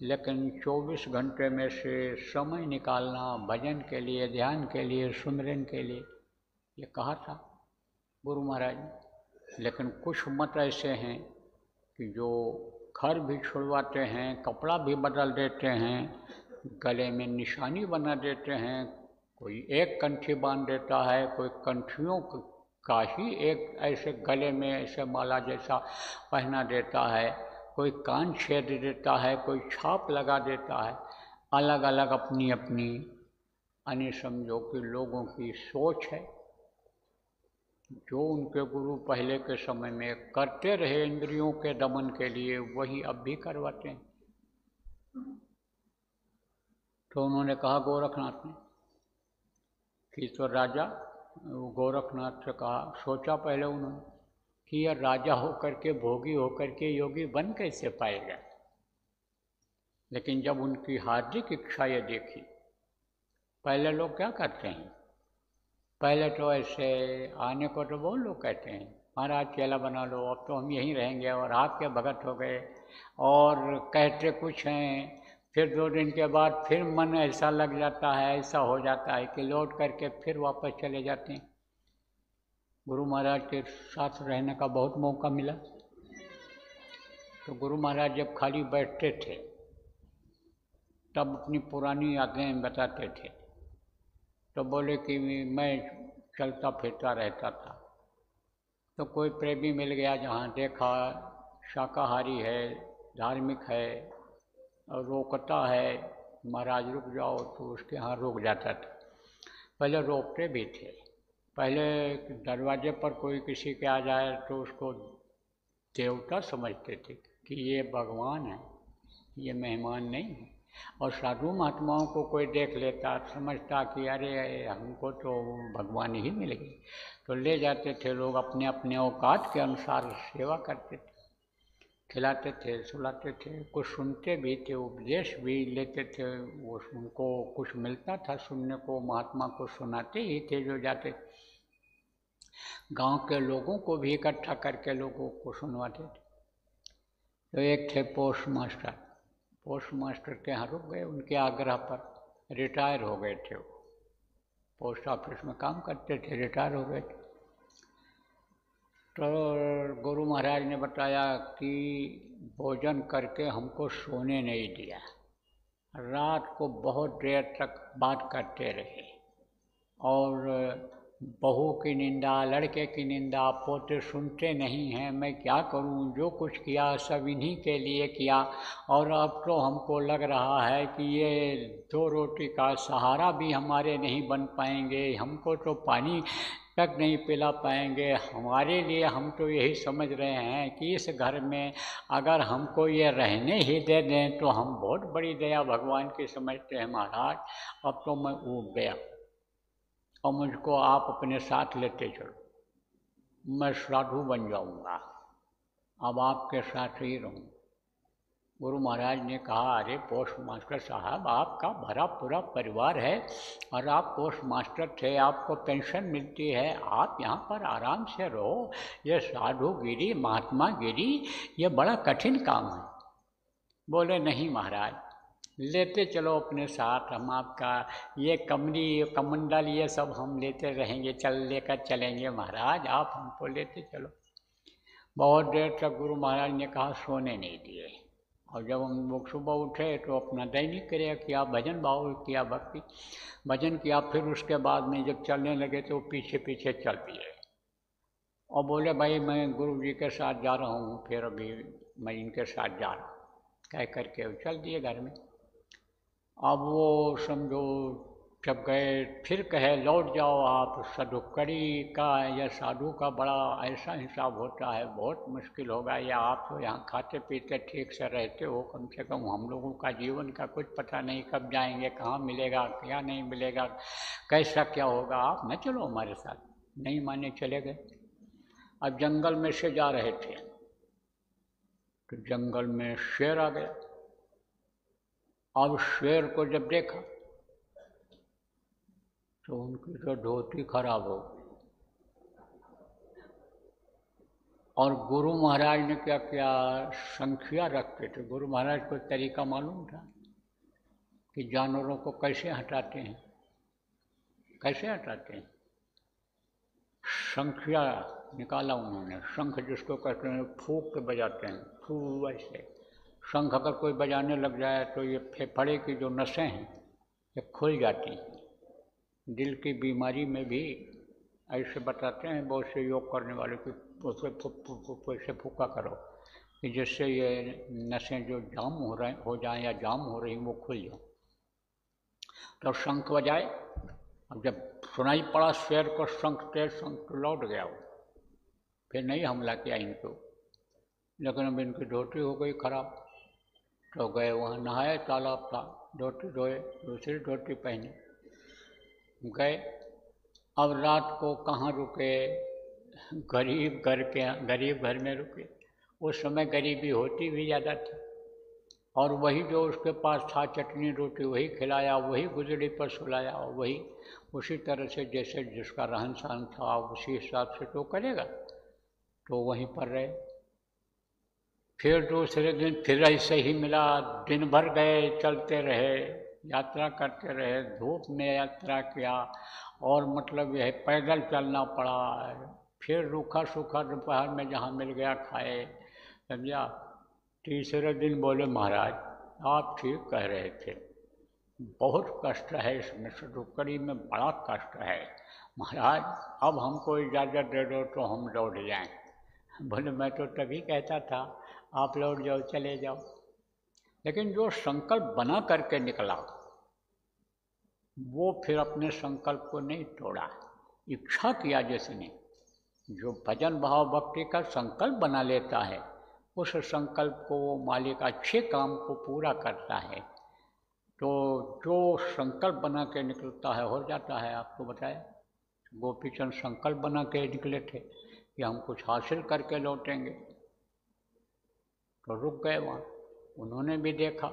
लेकिन 24 घंटे में से समय निकालना भजन के लिए, ध्यान के लिए, सुमिरन के लिए, ये कहा था गुरु महाराज ने। लेकिन कुछ मत ऐसे हैं कि जो घर भी छुड़वाते हैं, कपड़ा भी बदल देते हैं, गले में निशानी बना देते हैं, कोई एक कंठी बांध देता है, कोई कंठियों का ही एक ऐसे गले में ऐसे माला जैसा पहना देता है, कोई कान छेद देता है, कोई छाप लगा देता है। अलग अलग अपनी अपनी अन्य समझो कि लोगों की सोच है। जो उनके गुरु पहले के समय में करते रहे इंद्रियों के दमन के लिए, वही अब भी करवाते हैं। तो उन्होंने कहा गोरखनाथ ने कि तो राजा, गोरखनाथ से कहा, सोचा पहले उन्होंने कि यह राजा होकर के, भोगी होकर के योगी बन कैसे पाएगा। लेकिन जब उनकी हार्दिक इच्छा ये देखी, पहले लोग क्या करते हैं, पहले तो ऐसे आने को तो बहुत लोग कहते हैं महाराज चेला बना लो, अब तो हम यहीं रहेंगे, और आपके भगत हो गए, और कहते कुछ हैं, फिर 2 दिन के बाद फिर मन ऐसा लग जाता है, ऐसा हो जाता है कि लौट करके फिर वापस चले जाते हैं। गुरु महाराज के साथ रहने का बहुत मौका मिला। तो गुरु महाराज जब खाली बैठते थे तब अपनी पुरानी यादें बताते थे। तो बोले कि मैं चलता फिरता रहता था, तो कोई प्रेमी मिल गया, जहाँ देखा शाकाहारी है, धार्मिक है, रोकता है, महाराज रुक जाओ, तो उसके यहाँ रुक जाता था। पहले रोकते भी थे। पहले दरवाजे पर कोई किसी के आ जाए तो उसको देवता समझते थे कि ये भगवान है, ये मेहमान नहीं है। और साधु महात्माओं को कोई देख लेता, समझता कि अरे हमको तो भगवान ही मिलेगी, तो ले जाते थे लोग, अपने अपने औकात के अनुसार सेवा करते थे, खिलाते थे, सुलाते थे, कुछ सुनते भी थे, उपदेश भी लेते थे। वो उनको कुछ मिलता था सुनने को, महात्मा को सुनाते ही थे जो जाते। गांव के लोगों को भी इकट्ठा करके लोगों को सुनवाते थे। तो एक थे पोस्ट मास्टर, पोस्ट मास्टर के यहाँ रुक गए, उनके आग्रह पर। रिटायर हो गए थे वो, पोस्ट ऑफिस में काम करते थे, रिटायर हो गए थे। तो गुरु महाराज ने बताया कि भोजन करके हमको सोने नहीं दिया, रात को बहुत देर तक बात करते रहे, और बहू की निंदा, लड़के की निंदा, पोते सुनते नहीं हैं, मैं क्या करूं, जो कुछ किया सब इन्हीं के लिए किया, और अब तो हमको लग रहा है कि ये 2 रोटी का सहारा भी हमारे नहीं बन पाएंगे, हमको तो पानी तक नहीं पिला पाएंगे। हमारे लिए हम तो यही समझ रहे हैं कि इस घर में अगर हमको ये रहने ही दे दें तो हम बहुत बड़ी दया भगवान की समझते हैं महाराज। अब तो मैं ऊब गया और मुझको आप अपने साथ लेते चलो, मैं साधु बन जाऊंगा, अब आपके साथ ही रहूँ। गुरु महाराज ने कहा, अरे पोस्ट मास्टर साहब, आपका भरा पूरा परिवार है और आप पोस्ट मास्टर थे, आपको पेंशन मिलती है, आप यहाँ पर आराम से रहो, ये साधुगिरी महात्मा गिरी ये बड़ा कठिन काम है। बोले नहीं महाराज, लेते चलो अपने साथ, हम आपका ये कमरी कमंडल ये सब हम लेते रहेंगे, लेकर चलेंगे महाराज, आप हमको लेते चलो। बहुत देर तक गुरु महाराज ने कहा, सोने नहीं दिए। और जब हम लोग सुबह उठे तो अपना दैनिक क्रिया किया, भजन भाव किया, भक्ति भजन किया, फिर उसके बाद में जब चलने लगे तो पीछे पीछे चल दिए और बोले, भाई मैं गुरु जी के साथ जा रहा हूँ, फिर अभी मैं इनके साथ जा रहा हूँ, कह करके चल दिए घर में। अब वो समझो जब गए फिर कहे लौट जाओ आप, साधुकड़ी का या साधु का बड़ा ऐसा हिसाब होता है, बहुत मुश्किल होगा, या आप तो यहाँ खाते पीते ठीक से रहते हो, कम से कम हम लोगों का जीवन का कुछ पता नहीं, कब जाएंगे, कहाँ मिलेगा, क्या नहीं मिलेगा, कैसा क्या होगा, आप न चलो हमारे साथ। नहीं माने, चले गए। अब जंगल में से जा रहे थे तो जंगल में शेर आ गया। अब शेर को जब देखा तो उनकी तो धोती खराब हो गई। और गुरु महाराज ने क्या किया, संख्या रखते थे। गुरु महाराज को तरीका मालूम था कि जानवरों को कैसे हटाते हैं, कैसे हटाते हैं। संख्या निकाला उन्होंने, शंख जिसको कहते हैं, फूंक के बजाते हैं, फू ऐसे। शंख अगर कोई बजाने लग जाए तो ये फेफड़े की जो नसें हैं ये खुल जाती हैं। दिल की बीमारी में भी ऐसे बताते हैं बहुत से योग करने वाले कि ऐसे फूका करो कि जिससे ये नसें जो जाम हो जाएं या जाम हो रही वो खुल जाए। तो शंख बजाए। अब जब सुनाई पड़ा शेर को शंख, तेज शंख, तो लौट गया वो, फिर नहीं हमला किया इनको। लेकिन अब इनकी धोती हो गई खराब, तो गए वहाँ, नहाए, तालाब था, धोती धोए, दूसरी धोती पहनी, गए। अब रात को कहाँ रुके, गरीब घर में रुके। उस समय गरीबी होती भी ज़्यादा थी, और वही जो उसके पास था चटनी रोटी वही खिलाया, वही गुजरी पर सुलाया, वही उसी तरह से जैसे जिसका रहन सहन था उसी हिसाब से तो करेगा, तो वहीं पर रहे। फिर दूसरे दिन फिर ऐसे ही मिला, दिन भर गए, चलते रहे, यात्रा करते रहे, धूप में यात्रा किया, और मतलब यह पैदल चलना पड़ा। फिर रूखा सूखा दोपहर में जहाँ मिल गया खाए, समझा। तीसरे दिन बोले, महाराज आप ठीक कह रहे थे, बहुत कष्ट है इसमें, साधुकड़ी में बड़ा कष्ट है, महाराज अब हमको इजाज़त दे दो तो हम लौट जाएं। बोले मैं तो तभी कहता था आप लौट जाओ, चले जाओ। लेकिन जो संकल्प बना करके निकला वो फिर अपने संकल्प को नहीं तोड़ा। इच्छा किया जिसने, जो भजन भाव भक्ति का संकल्प बना लेता है, उस संकल्प को वो मालिक अच्छे काम को पूरा करता है। तो जो संकल्प बना के निकलता है हो जाता है। आपको बताया गोपीचंद संकल्प बना के निकले थे कि हम कुछ हासिल करके लौटेंगे, तो रुक गए वहाँ। उन्होंने भी देखा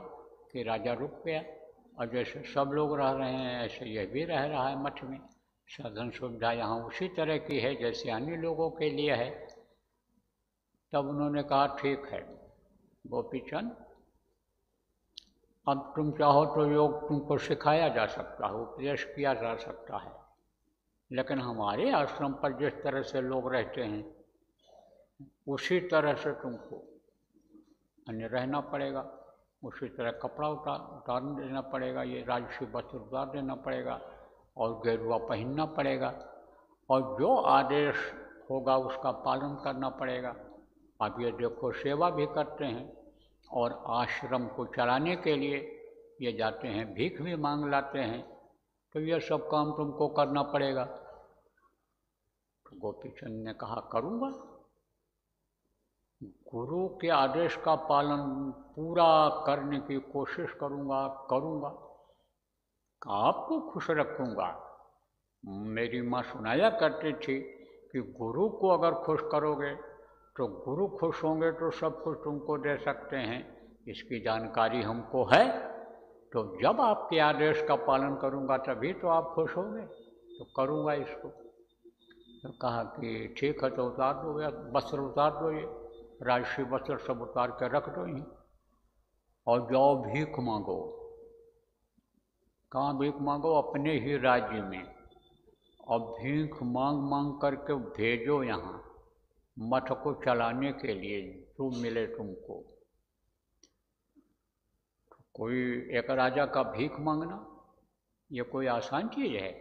कि राजा रुक गया, और जैसे सब लोग रह रहे हैं ऐसे यह भी रह रहा है मठ में। साधन सुविधा यहाँ उसी तरह की है जैसे अन्य लोगों के लिए है। तब उन्होंने कहा ठीक है गोपीचंद, अब तुम चाहो तो योग तुमको सिखाया जा सकता है, उपदेश किया जा सकता है, लेकिन हमारे आश्रम पर जिस तरह से लोग रहते हैं उसी तरह से तुमको अन्य रहना पड़ेगा, उसी तरह कपड़ा उतार देना पड़ेगा, ये राजसी वस्त्र उतार देना पड़ेगा और गेरुआ पहनना पड़ेगा, और जो आदेश होगा उसका पालन करना पड़ेगा। आप ये देखो सेवा भी करते हैं और आश्रम को चलाने के लिए ये जाते हैं, भीख भी मांग लाते हैं, तो ये सब काम तुमको करना पड़ेगा। तो गोपीचंद ने कहा करूँगा, गुरु के आदेश का पालन पूरा करने की कोशिश करूँगा। आपको खुश रखूँगा। मेरी माँ सुनाया करती थी कि गुरु को अगर खुश करोगे तो गुरु खुश होंगे तो सब कुछ तुमको दे सकते हैं। इसकी जानकारी हमको है, तो जब आपके आदेश का पालन करूँगा तभी तो आप खुश होंगे, तो करूँगा इसको। तो कहा कि ठीक है तो उतार दो, या वस्त्र उतार दो, ये राजसी वस्त्र सब उतार के रख दो ही, और जाओ भीख मांगो। कहाँ भीख मांगो? अपने ही राज्य में। और भीख मांग मांग करके भेजो यहाँ मठ को चलाने के लिए, जो मिले तुमको। कोई एक राजा का भीख मांगना ये कोई आसान चीज़ है?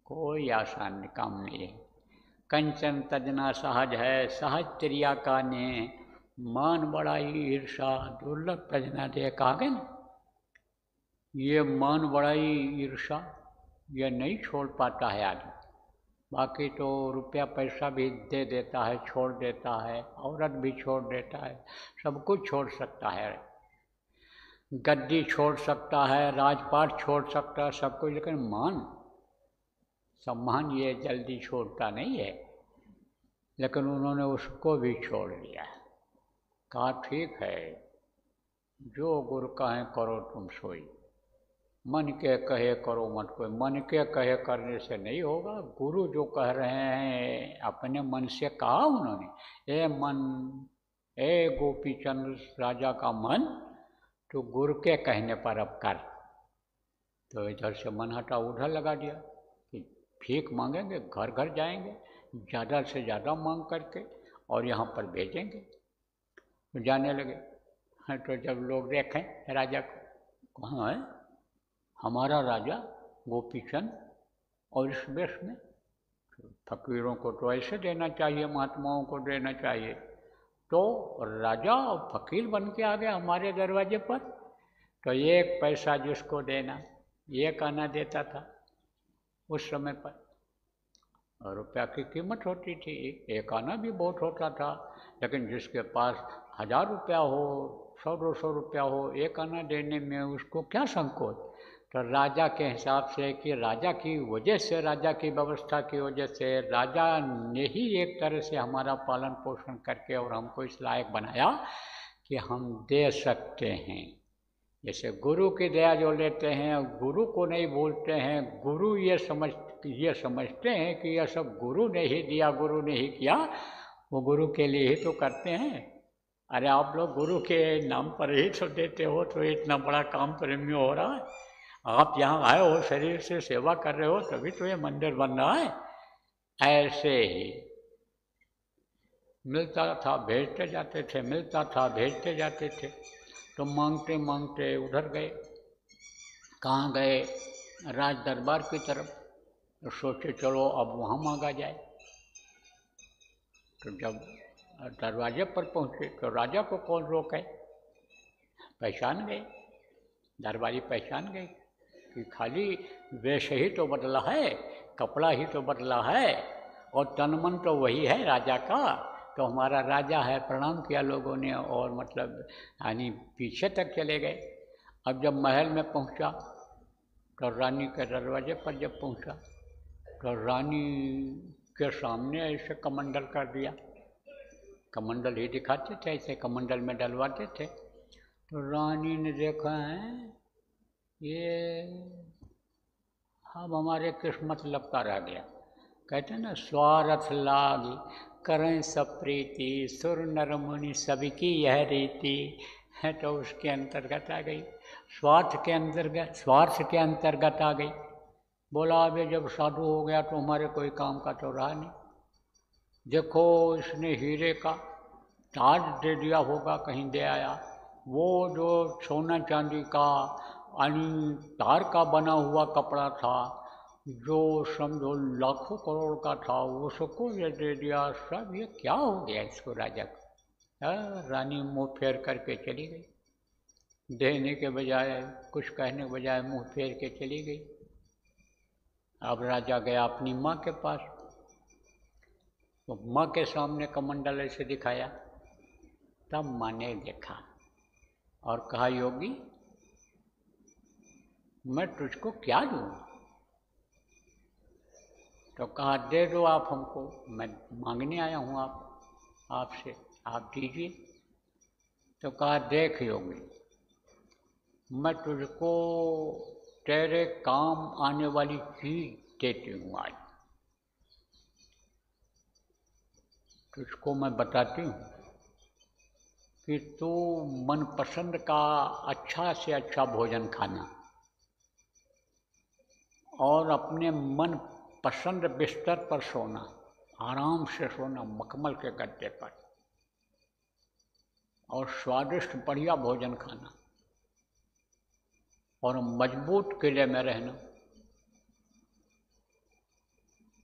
कोई आसान काम नहीं है। कंचन तजना सहज है, सहज त्रिया का ने, मान बड़ाई ईर्षा दुर्लभ तजना दे। कहा गया ना, ये मान बड़ाई ईर्षा ये नहीं छोड़ पाता है आदमी। बाकी तो रुपया पैसा भी दे देता है, छोड़ देता है, औरत भी छोड़ देता है, सब कुछ छोड़ सकता है, गद्दी छोड़ सकता है, राजपाट छोड़ सकता है, सब कुछ, लेकिन मान सम्मान ये जल्दी छोड़ता नहीं है। लेकिन उन्होंने उसको भी छोड़ दिया। कहा ठीक है, जो गुरु कहें करो तुम सोई, मन के कहे करो मत कोई। मन के कहे करने से नहीं होगा। गुरु जो कह रहे हैं अपने मन से कहा उन्होंने, ए मन, ए गोपीचंद राजा का मन, तो गुरु के कहने पर अब कर। तो इधर से मन हटा उधर लगा दिया कि भीख मांगेंगे, घर घर जाएंगे, ज़्यादा से ज़्यादा मांग करके और यहाँ पर भेजेंगे। तो जाने लगे। तो जब लोग देखें राजा को, कहाँ है हमारा राजा गोपीचंद, और इस वेश में, फकीरों को तो ऐसे देना चाहिए, महात्माओं को देना चाहिए। तो राजा और फकीर बन के आ गया हमारे दरवाजे पर। तो एक पैसा जिसको देना, एक आना देता था उस समय पर। और रुपया की कीमत होती थी, एक आना भी बहुत होता था। लेकिन जिसके पास 1000 रुपया हो, 100-200 रुपया हो, एक आना देने में उसको क्या संकोच। तो राजा के हिसाब से कि राजा की वजह से, राजा की व्यवस्था की वजह से, राजा ने ही एक तरह से हमारा पालन पोषण करके और हमको इस लायक बनाया कि हम दे सकते हैं। जैसे गुरु की दया जो लेते हैं, गुरु को नहीं बोलते हैं, गुरु ये समझते हैं कि यह सब गुरु ने ही दिया, गुरु ने ही किया, वो गुरु के लिए ही तो करते हैं। अरे आप लोग गुरु के नाम पर ही तो देते हो, तो इतना बड़ा काम प्रेमी हो रहा है। आप यहाँ आए हो, शरीर से सेवा कर रहे हो, तभी तो ये मंदिर बन रहा है। ऐसे ही मिलता था भेजते जाते थे, मिलता था भेजते जाते थे। तो मांगते मांगते उधर गए। कहाँ गए? राज दरबार की तरफ। तो सोचे चलो अब वहाँ मांगा जाए। तो जब दरवाजे पर पहुँचे तो राजा को कौन रोके? पहचान गए, दरबारी पहचान गए कि खाली वेश ही तो बदला है, कपड़ा ही तो बदला है, और तन मन तो वही है राजा का। तो हमारा राजा है। प्रणाम किया लोगों ने और मतलब यानी पीछे तक चले गए। अब जब महल में पहुंचा तो रानी के दरवाजे पर जब पहुंचा तो रानी के सामने ऐसे कमंडल कर दिया। कमंडल ही दिखाते थे, ऐसे कमंडल में डलवाते थे। तो रानी ने देखा है ये अब हमारे किस्मत लगता रह गया। कहते हैं ना, स्वार्थ लाग करें सब प्रीति, सुर नर मुनि सबकी यह रीति है। तो उसके अंतर्गत आ गई, स्वार्थ के अंतर्गत आ गई। बोला अब ये जब साधु हो गया तो हमारे कोई काम का तो रहा नहीं। देखो इसने हीरे का ताज दे दिया होगा, कहीं दे आया। वो जो सोना चांदी का तार का बना हुआ कपड़ा था, जो समझो लाखों करोड़ का था, उसको ये दे दिया। सब ये क्या हो गया इसको राजा को। रानी मुँह फेर करके चली गई। देने के बजाय, कुछ कहने के बजाय मुँह फेर के चली गई। अब राजा गया अपनी माँ के पास, तो माँ के सामने कमंडल ऐसे दिखाया। तब माँ ने देखा और कहा, योगी मैं तुझको क्या दूँ? तो कहा, दे दो आप हमको, मैं मांगने आया हूँ आपसे, आप दीजिए। तो कहा, देख योगी, मैं तुझको तेरे काम आने वाली चीज देती हूँ। आज तुझको मैं बताती हूँ कि तू मनपसंद का अच्छा से अच्छा भोजन खाना और अपने मन पसंद बिस्तर पर सोना, आराम से सोना मखमल के गद्दे पर, और स्वादिष्ट बढ़िया भोजन खाना और मजबूत किले में रहना।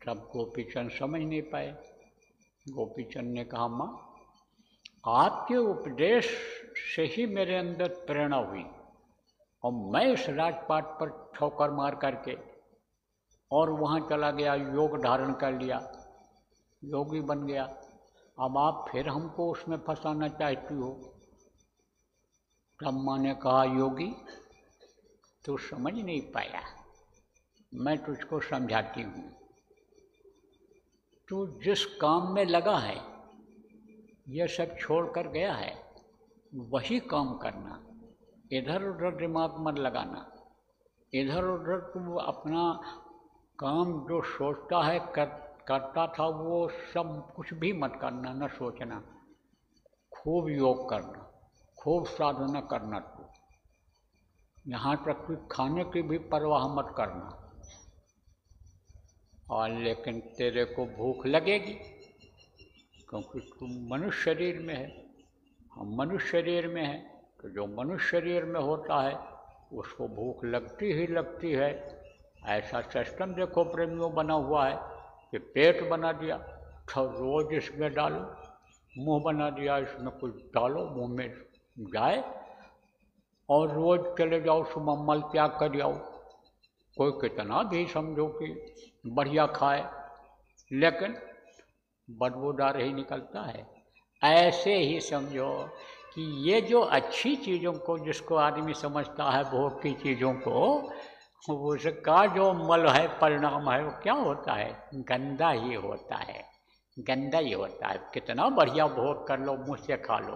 तब गोपीचंद समझ नहीं पाए। गोपीचंद ने कहा, माँ आपके उपदेश से ही मेरे अंदर प्रेरणा हुई और मैं इस राजपाट पर ठोकर मार करके और वहाँ चला गया, योग धारण कर लिया, योगी बन गया। अब आप फिर हमको उसमें फंसाना चाहती हो। तब माँ ने कहा, योगी तू समझ नहीं पाया, मैं तुझको समझाती हूँ। तू जिस काम में लगा है, यह सब छोड़कर गया है, वही काम करना। इधर उधर दिमाग मत लगाना। इधर उधर तू अपना काम जो सोचता है करता था, वो सब कुछ भी मत करना, न सोचना। खूब योग करना, खूब साधना करना। तू यहाँ तक कि खाने की भी परवाह मत करना। और लेकिन तेरे को भूख लगेगी, क्योंकि तू मनुष्य शरीर में है, हम मनुष्य शरीर में हैं। तो जो मनुष्य शरीर में होता है उसको भूख लगती ही लगती है। ऐसा सिस्टम देखो प्रेमियों बना हुआ है कि पेट बना दिया तो रोज इसमें डालो, मुंह बना दिया इसमें कुछ डालो, मुंह में जाए, और रोज चले जाओ सुबह मल त्याग कर जाओ। कोई कितना भी समझो कि बढ़िया खाए, लेकिन बदबूदार ही निकलता है। ऐसे ही समझो कि ये जो अच्छी चीज़ों को जिसको आदमी समझता है, भोग की चीज़ों को, उसका जो मल है, परिणाम है, वो क्या होता है? गंदा ही होता है, गंदा ही होता है। कितना बढ़िया भोग कर लो, मुँह से खा लो,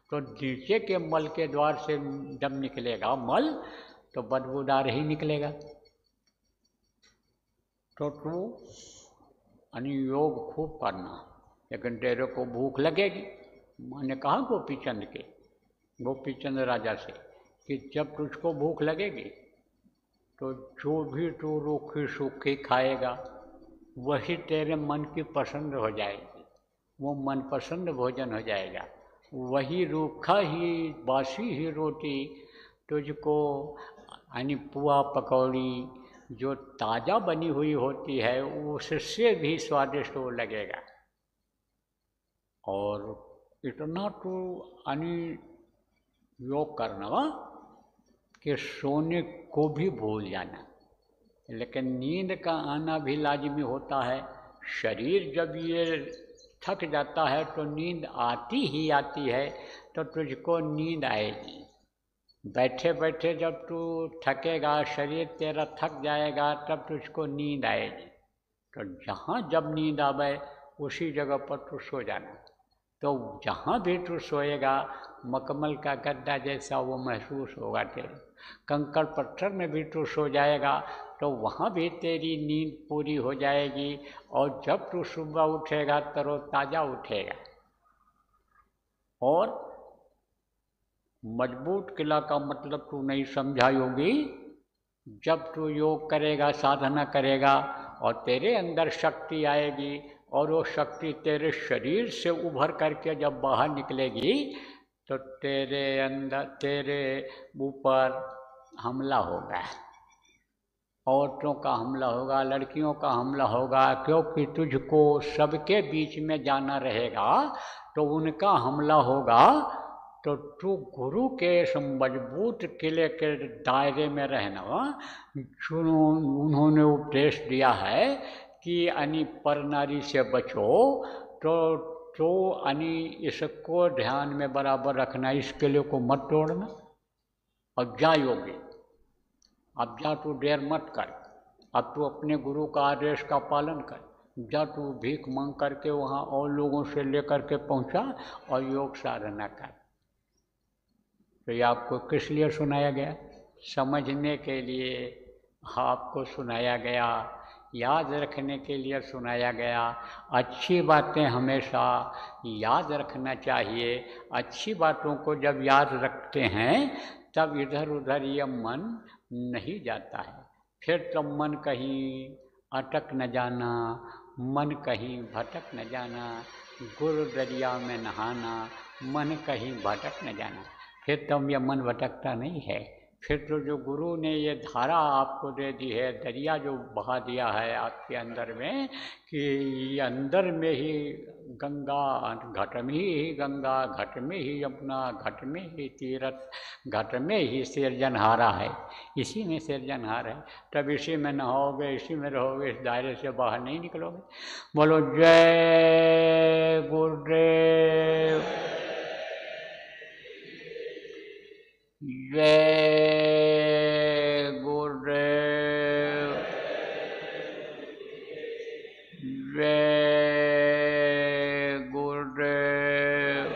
तो नीचे के मल के द्वार से जब निकलेगा मल तो बदबूदार ही निकलेगा। तो तू योग खूब करना, लेकिन तेरे को भूख लगेगी। मैंने कहा गोपीचंद राजा से कि जब तुझको भूख लगेगी तो जो भी तू रूखी सूखी खाएगा वही तेरे मन की पसंद हो जाएगी, वो मनपसंद भोजन हो जाएगा। वही रूखा ही बासी ही रोटी तुझको यानी पुआ पकौड़ी जो ताज़ा बनी हुई होती है उससे भी स्वादिष्ट वो लगेगा। और इतना तो यानी योग करना कि सोने को भी भूल जाना, लेकिन नींद का आना भी लाजिमी होता है। शरीर जब ये थक जाता है तो नींद आती ही आती है, तो तुझको नींद आएगी। बैठे बैठे जब तू थकेगा, शरीर तेरा थक जाएगा, तब तुझको नींद आएगी। तो जहाँ जब नींद आवे उसी जगह पर तू सो जाना। तो जहाँ भी तू सोएगा मखमल का गद्दा जैसा वो महसूस होगा तेरे। कंकड़ पत्थर में भी तू सो जाएगा तो वहाँ भी तेरी नींद पूरी हो जाएगी, और जब तू सुबह उठेगा तरोताज़ा उठेगा। और मजबूत किला का मतलब तू नहीं समझा योगी। जब तू योग करेगा, साधना करेगा और तेरे अंदर शक्ति आएगी, और वो शक्ति तेरे शरीर से उभर करके जब बाहर निकलेगी तो तेरे अंदर, तेरे ऊपर हमला होगा। औरतों का हमला होगा, लड़कियों का हमला होगा, क्योंकि तुझको सबके बीच में जाना रहेगा, तो उनका हमला होगा। तो तू गुरु के मजबूत किले के दायरे में रहना। उन्होंने उपदेश दिया है कि अनि पर नारी से बचो, तो अनि इसको ध्यान में बराबर रखना, इस किले को मत तोड़ना। अब जा योगी, अब जा, तू देर मत कर, अब तू अपने गुरु का आदेश का पालन कर। जा तू भीख मांग करके वहाँ और लोगों से लेकर के पहुँचा और योग साधना कर। तो ये आपको किस लिए सुनाया गया? समझने के लिए आपको सुनाया गया, याद रखने के लिए सुनाया गया। अच्छी बातें हमेशा याद रखना चाहिए। अच्छी बातों को जब याद रखते हैं तब इधर उधर ये मन नहीं जाता है। फिर तो मन कहीं अटक न जाना, मन कहीं भटक न जाना, गुरु दरिया में नहाना, मन कहीं भटक न जाना। फिर तो ये मन भटकता नहीं है। फिर तो जो गुरु ने ये धारा आपको दे दी है, दरिया जो बहा दिया है आपके अंदर में, कि ये अंदर में ही गंगा, घट में ही गंगा, घट में ही यमुना, घट में ही तीरथ, घट में ही सिरजनहारा है, इसी में सिरजनहार है। तब इसी में नहाओगे, इसी में रहोगे, इस दायरे से बाहर नहीं निकलोगे। बोलो जय गुरुदेव, जय गुरुदेव, जय गुरुदेव,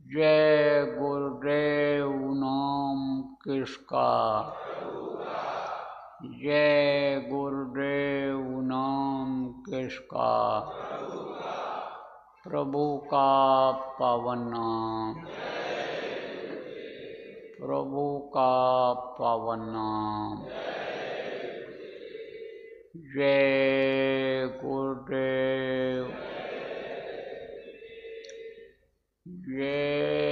जय गुरुदेव। नाम किसका? जय गुरुदेव। नाम किसका? प्रभु का पावन नाम, प्रभु का पावन नाम। जय गुरुदेव, जय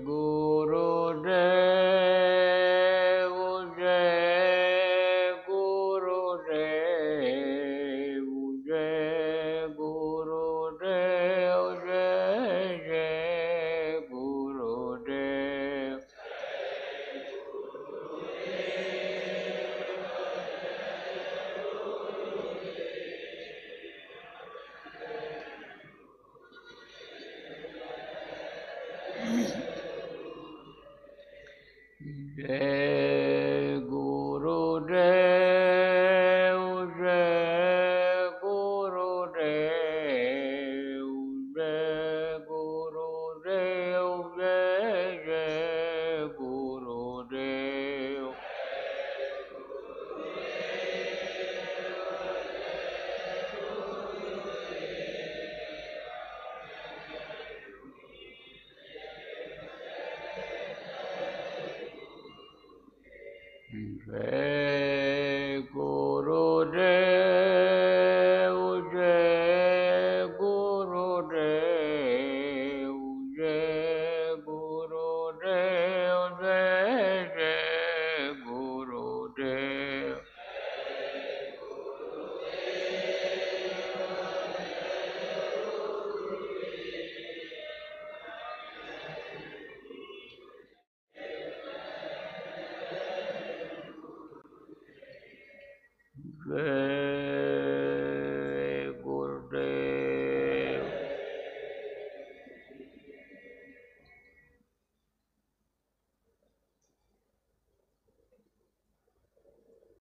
गुरुदेव, जय गुरुदेव, जय गुरुदेव, जय जय गुरुदेव। जय